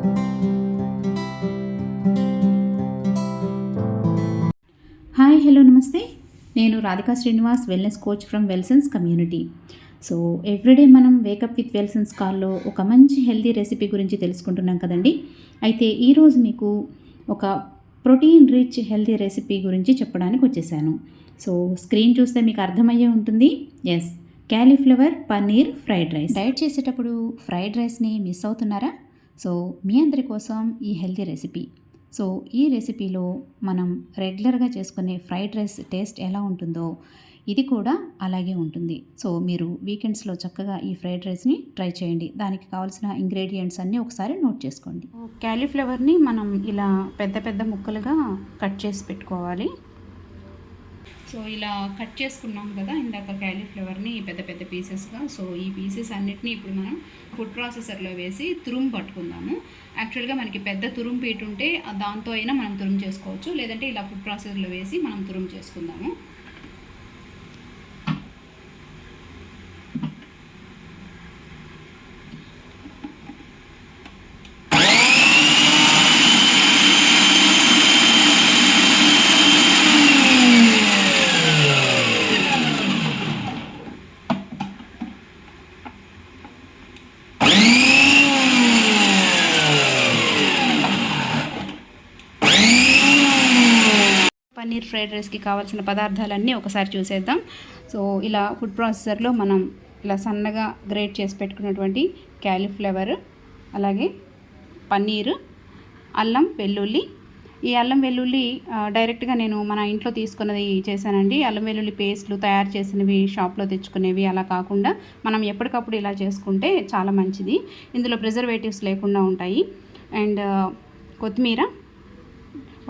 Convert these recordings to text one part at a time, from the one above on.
Hi hello నమస్తే. నేను Radhika Srinivas, wellness coach from Wellsons community. So everyday మనం వేకప్ విత్ వెల్సన్స్ కాల్లో ఒక మంచి హెల్తీ రెసిపీ గురించి తెలుసుకుంటున్నాం కదండి. అయితే ఈరోజు మీకు ఒక ప్రోటీన్ రిచ్ హెల్తీ రెసిపీ గురించి చెప్పడానికి వచ్చేసాను. సో స్క్రీన్ చూస్తే మీకు అర్థమయ్యే ఉంటుంది. Yes, cauliflower paneer fried rice. Diet చేసేటప్పుడు ఫ్రైడ్ రైస్ని మిస్ అవుతున్నారా? సో మీ అందరి కోసం ఈ హెల్తీ రెసిపీ. సో ఈ రెసిపీలో మనం రెగ్యులర్గా చేసుకునే ఫ్రైడ్ రైస్ టేస్ట్ ఎలా ఉంటుందో ఇది కూడా అలాగే ఉంటుంది. సో మీరు వీకెండ్స్లో చక్కగా ఈ ఫ్రైడ్ రైస్ని ట్రై చేయండి. దానికి కావాల్సిన ఇంగ్రీడియంట్స్ అన్నీ ఒకసారి నోట్ చేసుకోండి. క్యాలీఫ్లవర్ని మనం ఇలా పెద్ద పెద్ద ముక్కలుగా కట్ చేసి పెట్టుకోవాలి. సో ఇలా కట్ చేసుకున్నాం కదా ఇందాక క్యాలీఫ్లవర్ని పెద్ద పెద్ద పీసెస్గా. సో ఈ పీసెస్ అన్నిటినీ ఇప్పుడు మనం ఫుడ్ ప్రాసెసర్లో వేసి తురుము పట్టుకుందాము. యాక్చువల్గా మనకి పెద్ద తురుము పీట ఉంటే దాంతో అయినా మనం తురుము చేసుకోవచ్చు, లేదంటే ఇలా ఫుడ్ ప్రాసెసర్లో వేసి మనం తురుము చేసుకుందాము. పన్నీర్ ఫ్రైడ్ రైస్కి కావాల్సిన పదార్థాలన్నీ ఒకసారి చూసేద్దాం. సో ఇలా ఫుడ్ ప్రాసెసర్లో మనం ఇలా సన్నగా గ్రేట్ చేసి పెట్టుకున్నటువంటి క్యాలీఫ్లవర్, అలాగే పన్నీరు, అల్లం వెల్లుల్లి. ఈ అల్లం వెల్లుల్లి డైరెక్ట్గా నేను మన ఇంట్లో తీసుకున్నది చేశానండి. అల్లం వెల్లుల్లి పేస్ట్లు తయారు చేసినవి షాప్లో తెచ్చుకునేవి అలా కాకుండా మనం ఎప్పటికప్పుడు ఇలా చేసుకుంటే చాలా మంచిది. ఇందులో ప్రిజర్వేటివ్స్ లేకుండా ఉంటాయి. అండ్ కొత్తిమీర,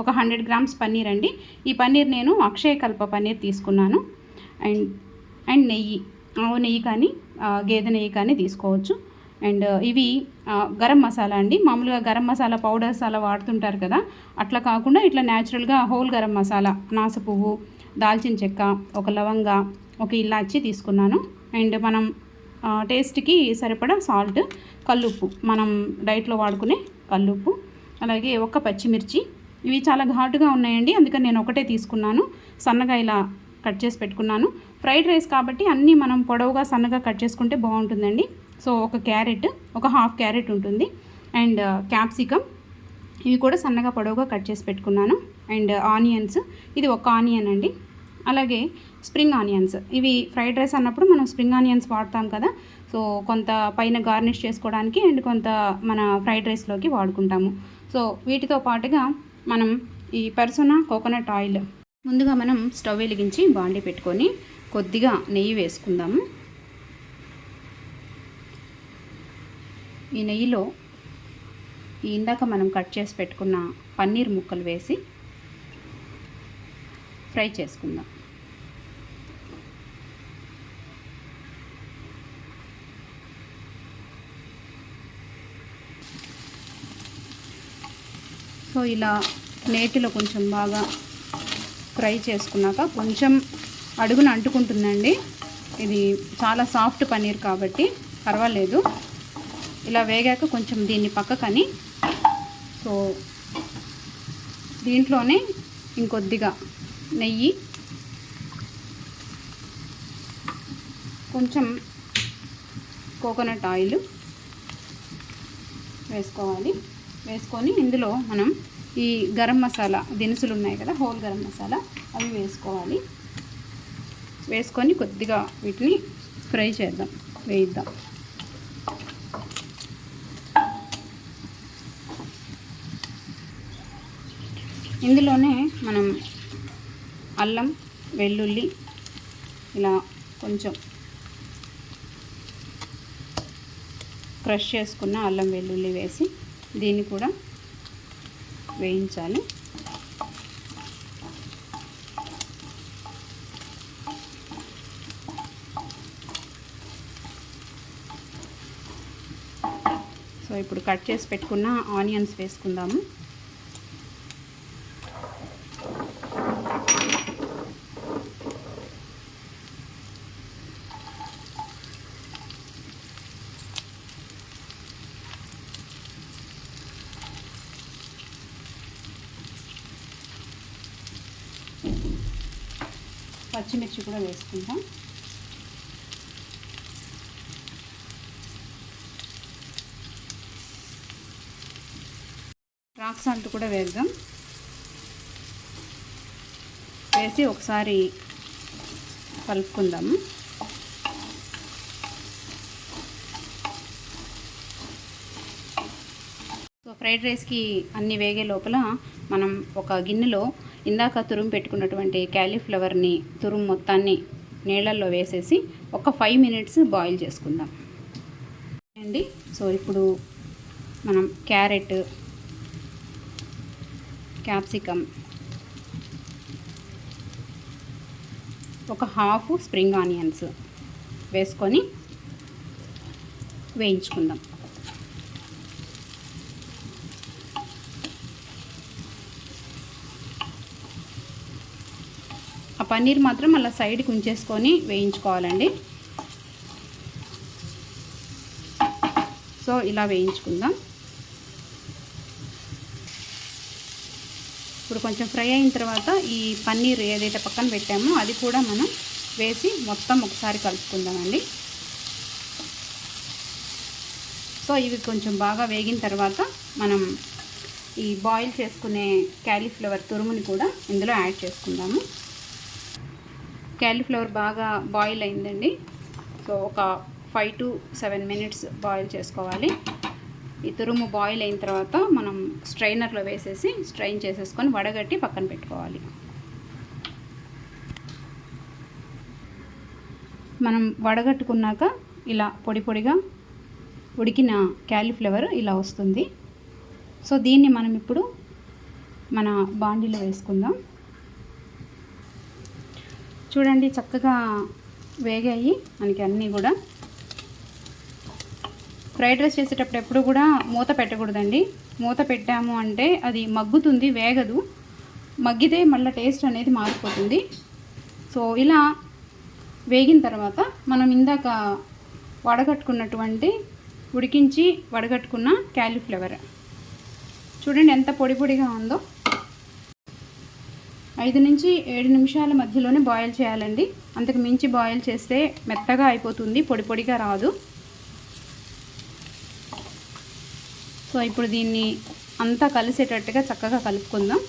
ఒక 100 గ్రామ్స్ పన్నీర్ అండి. ఈ పన్నీర్ నేను అక్షయకల్ప పన్నీర్ తీసుకున్నాను. అండ్ నెయ్యి, ఆవు నెయ్యి కానీ గేదె నెయ్యి కానీ తీసుకోవచ్చు. అండ్ ఇవి గరం మసాలా అండి. మామూలుగా గరం మసాలా పౌడర్స్ అలా వాడుతుంటారు కదా, అట్లా కాకుండా ఇట్లా న్యాచురల్గా హోల్ గరం మసాలా, నాసు పువ్వు, దాల్చిన చెక్క, ఒక లవంగా, ఒక ఇలాచి తీసుకున్నాను. అండ్ మనం టేస్ట్కి సరిపడా సాల్ట్, కల్లుప్పు, మనం డైట్లో వాడుకునే కల్లుప్పు, అలాగే ఒక పచ్చిమిర్చి. ఇవి చాలా ఘాటుగా ఉన్నాయండి, అందుకని నేను ఒకటే తీసుకున్నాను. సన్నగా ఇలా కట్ చేసి పెట్టుకున్నాను. ఫ్రైడ్ రైస్ కాబట్టి అన్నీ మనం పొడవుగా సన్నగా కట్ చేసుకుంటే బాగుంటుందండి. సో ఒక క్యారెట్, ఒక హాఫ్ క్యారెట్ ఉంటుంది. అండ్ క్యాప్సికమ్, ఇవి కూడా సన్నగా పొడవుగా కట్ చేసి పెట్టుకున్నాను. అండ్ ఆనియన్స్, ఇది ఒక ఆనియన్ అండి. అలాగే స్ప్రింగ్ ఆనియన్స్, ఇవి ఫ్రైడ్ రైస్ అన్నప్పుడు మనం స్ప్రింగ్ ఆనియన్స్ వాడతాం కదా. సో కొంత పైన గార్నిష్ చేసుకోవడానికి అండ్ కొంత మన ఫ్రైడ్ రైస్లోకి వాడుకుంటాము. సో వీటితో పాటుగా మనం ఈ పర్సోనా కోకోనట్ ఆయిల్, ముందుగా మనం స్టవ్ వెలిగించి బాండి పెట్టుకొని కొద్దిగా నెయ్యి వేసుకుందాము. ఈ నెయ్యిలో ఇందాక మనం కట్ చేసి పెట్టుకున్న పన్నీర్ ముక్కలు వేసి ఫ్రై చేసుకుందాం. సో ఇలా నేతిలో కొంచెం బాగా ఫ్రై చేసుకున్నాక కొంచెం అడుగున అంటుకుంటుందండి. ఇది చాలా సాఫ్ట్ పన్నీర్ కాబట్టి పర్వాలేదు. ఇలా వేగాక కొంచెం దీన్ని పక్కకని, సో దీంట్లోనే ఇంకొద్దిగా నెయ్యి, కొంచెం కోకోనట్ ఆయిల్ వేసుకోవాలి. వేసుకొని ఇందులో మనం ఈ గరం మసాలా దినుసులు ఉన్నాయి కదా, హోల్ గరం మసాలా, అవి వేసుకోవాలి. వేసుకొని కొద్దిగా వీటిని ఫ్రై చేద్దాం, వేయిద్దాం. ఇందులోనే మనం అల్లం వెల్లుల్లి ఇలా కొంచెం క్రష్ చేసుకున్న అల్లం వెల్లుల్లి వేసి దీన్ని కూడా వేయించాలి. సో ఇప్పుడు కట్ చేసి పెట్టుకున్న ఆనియన్స్ వేసుకుందాము. పచ్చిమిర్చి కూడా వేసుకుందాం. రాక్ సాల్ట్ కూడా వేద్దాం. వేసి ఒకసారి కలుపుకుందాము. సో ఫ్రైడ్ రైస్కి అన్నీ వేగే లోపల మనం ఒక గిన్నెలో ఇందాక తురుము పెట్టుకున్నటువంటి క్యాలీఫ్లవర్ని తురుము మొత్తాన్ని నీళ్ళల్లో వేసేసి ఒక 5 మినిట్స్ బాయిల్ చేసుకుందాం అండి. సో ఇప్పుడు మనం క్యారెట్, క్యాప్సికమ్, ఒక హాఫ్ స్ప్రింగ్ ఆనియన్స్ వేసుకొని వేయించుకుందాం. ఆ పన్నీర్ మాత్రం అలా సైడ్కి ఉంచేసుకొని వేయించుకోవాలండి. సో ఇలా వేయించుకుందాం. ఇప్పుడు కొంచెం ఫ్రై అయిన తర్వాత ఈ పన్నీర్ ఏదైతే పక్కన పెట్టామో అది కూడా మనం వేసి మొత్తం ఒకసారి కలుపుకుందామండి. సో ఇవి కొంచెం బాగా వేగిన తర్వాత మనం ఈ బాయిల్ చేసుకునే క్యాలీఫ్లవర్ తురుముని కూడా ఇందులో యాడ్ చేసుకుందాము. క్యాలీఫ్లవర్ బాగా బాయిల్ అయిందండి. సో ఒక 5 to 7 మినిట్స్ బాయిల్ చేసుకోవాలి. ఈ తురుము బాయిల్ అయిన తర్వాత మనం స్ట్రైనర్లో వేసేసి స్ట్రైన్ చేసేసుకొని వడగట్టి పక్కన పెట్టుకోవాలి. మనం వడగట్టుకున్నాక ఇలా పొడి పొడిగా ఉడికిన క్యాలీఫ్లవర్ ఇలా వస్తుంది. సో దీన్ని మనం ఇప్పుడు మన బాండీలో వేసుకుందాం. చూడండి చక్కగా వేగాయి మనకి అన్నీ కూడా. ఫ్రైడ్ రైస్ చేసేటప్పుడు ఎప్పుడు కూడా మూత పెట్టకూడదండి. మూత పెట్టాము అంటే అది మగ్గుతుంది, వేగదు. మగ్గితే మళ్ళీ టేస్ట్ అనేది మారిపోతుంది. సో ఇలా వేగిన తర్వాత మనం ఇందాక ఉడికించి వడగట్టుకున్న క్యాలీఫ్లవర్ చూడండి ఎంత పొడి పొడిగా ఉందో. 5 నుంచి 7 నిమిషాల మధ్యలోనే బాయిల్ చేయాలండి. అంతకు మించి బాయిల్ చేస్తే మెత్తగా అయిపోతుంది, పొడి పొడిగా రాదు. సో ఇప్పుడు దీన్ని అంతా కలిసేటట్టుగా చక్కగా కలుపుకుందాం.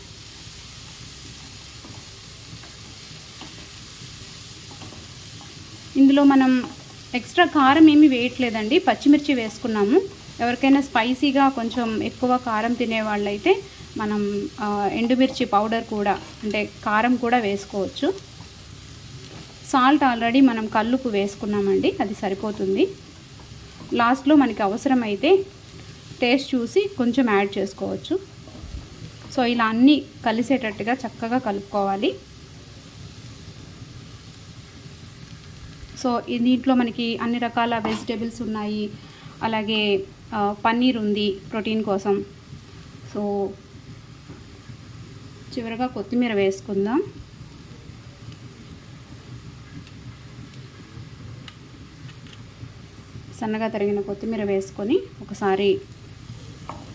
ఇందులో మనం ఎక్స్ట్రా కారం ఏమీ వేయట్లేదండి, పచ్చిమిర్చి వేసుకున్నాము. ఎవరికైనా స్పైసీగా కొంచెం ఎక్కువ కారం తినే వాళ్ళైతే మనం ఎండుమిర్చి పౌడర్ కూడా అంటే కారం కూడా వేసుకోవచ్చు. సాల్ట్ ఆల్రెడీ మనం కల్లుపు వేసుకున్నామండి, అది సరిపోతుంది. లాస్ట్లో మనకి అవసరమైతే టేస్ట్ చూసి కొంచెం యాడ్ చేసుకోవచ్చు. సో ఇలా అన్నీ కలిసేటట్టుగా చక్కగా కలుపుకోవాలి. సో దీంట్లో మనకి అన్ని రకాల వెజిటేబుల్స్ ఉన్నాయి, అలాగే పన్నీర్ ఉంది ప్రోటీన్ కోసం. సో చివరగా కొత్తిమీర వేసుకుందాం. సన్నగా తరిగిన కొత్తిమీర వేసుకొని ఒకసారి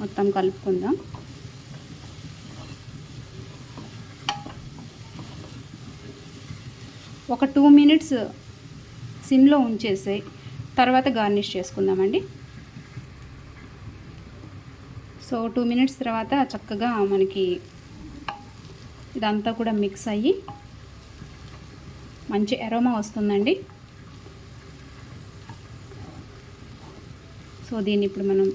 మొత్తం కలుపుకుందాం. ఒక 2 మినిట్స్ సిమ్లో ఉంచేసి తర్వాత గార్నిష్ చేసుకుందామండి. సో 2 మినిట్స్ తర్వాత చక్కగా మనకి ఇదంతా కూడా మిక్స్ అయ్యి మంచి అరోమా వస్తుందండి. సో దీన్ని ఇప్పుడు మనం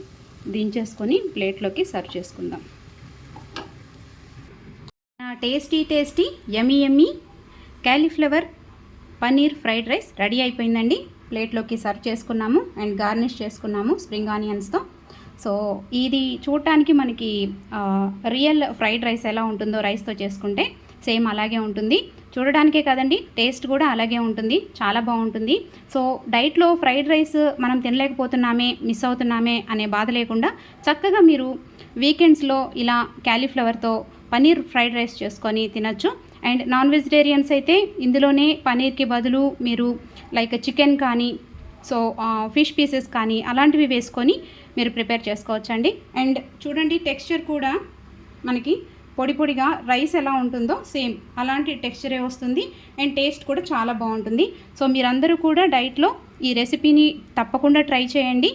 దించేసుకొని ప్లేట్లోకి సర్వ్ చేసుకుందాం. టేస్టీ యమ్మీ cauliflower paneer fried rice ready అయిపోయిందండి. ప్లేట్లోకి సర్వ్ చేసుకున్నాము అండ్ గార్నిష్ చేసుకున్నాము స్ప్రింగ్ ఆనియన్స్తో. సో ఇది చూడటానికి మనకి రియల్ ఫ్రైడ్ రైస్ ఎలా ఉంటుందో రైస్తో చేసుకుంటే సేమ్ అలాగే ఉంటుంది. చూడడానికే కాదండి, టేస్ట్ కూడా అలాగే ఉంటుంది, చాలా బాగుంటుంది. సో డైట్లో ఫ్రైడ్ రైస్ మనం తినలేకపోతున్నామే, మిస్ అవుతున్నామే అనే బాధ లేకుండా చక్కగా మీరు వీకెండ్స్లో ఇలా క్యాలీఫ్లవర్తో పన్నీర్ ఫ్రైడ్ రైస్ చేసుకొని తినచ్చు. అండ్ నాన్ వెజిటేరియన్స్ అయితే ఇందులోనే పన్నీర్కి బదులు మీరు లైక్ చికెన్ కానీ సో ఫిష్ పీసెస్ కానీ అలాంటివి వేసుకొని మీరు ప్రిపేర్ చేసుకోవచ్చండి. అండ్ చూడండి టెక్స్చర్ కూడా మనకి పొడి పొడిగా రైస్ ఎలా ఉంటుందో సేమ్ అలాంటి టెక్స్చరే వస్తుంది అండ్ టేస్ట్ కూడా చాలా బాగుంటుంది. సో మీరందరూ కూడా డైట్లో ఈ రెసిపీని తప్పకుండా ట్రై చేయండి.